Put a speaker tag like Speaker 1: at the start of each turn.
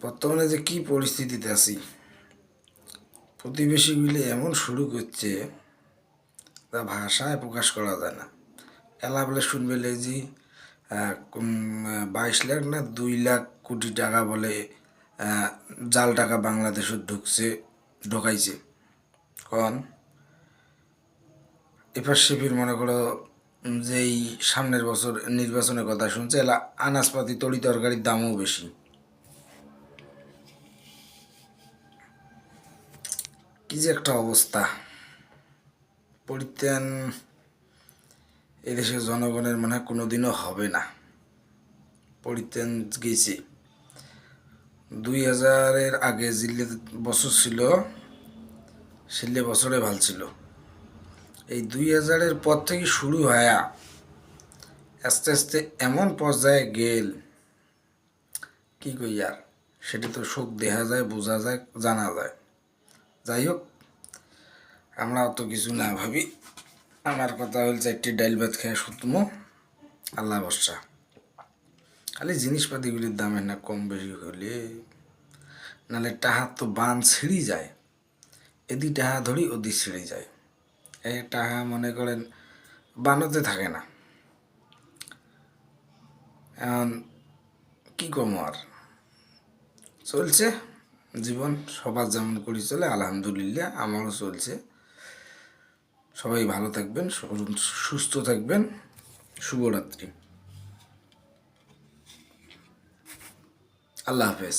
Speaker 1: বর্তমানে যে কি পরিস্থিতিতে আছি, প্রতিবেশীগুলি এমন শুরু করছে তা ভাষায় প্রকাশ করা যায় না। এলা বলে শুনবে যে 22 লাখ না 2 লাখ কোটি টাকা বলে জাল টাকা বাংলাদেশে ঢোকাইছে। কন এপার সেপির মনে করো যে এই সামনের বছর নির্বাচনের কথা শুনছে, এলা আনাজপাতি তরি তরকারির দামও বেশি। কি যে একটা অবস্থা! পরিত্রাণ এদেশের জনগণের মনে হয় কোনোদিনও হবে না। পরিত্রাণ গেছে 2000-এর আগে জিল্লে বছর ছিল, সিল্লে বছরে ভাল ছিল। এই 2000-এর পর থেকে শুরু হয়া আস্তে আস্তে এমন পর্যায়ে গেল, কি কই আর, সেটা তো শোক দেখা যায়, বোঝা যায়, জানা যায়। যাই হোক, আমরা অত কিছু না ভাবি। আমার কথা হল 4টি ডাইল ভাত খেয়ে শুতমো, আল্লাহ ভরসা। খালি জিনিসপাতিগুলির দামের না কম বেশি হলে, নাহলে টাহার তো বান ছিঁড়ি যায়। এদি টাহা ধরি ওদি ছিঁড়ে যায়। এই টাহা মনে করেন বানতে থাকে না। এখন কি কম আর, চলছে জীবন, সবার যেমন করি চলে, আলহামদুলিল্লাহ আমারও চলছে। সবাই ভালো থাকবেন, সুস্থ থাকবেন। শুভরাত্রি, আল্লাহ হাফেজ।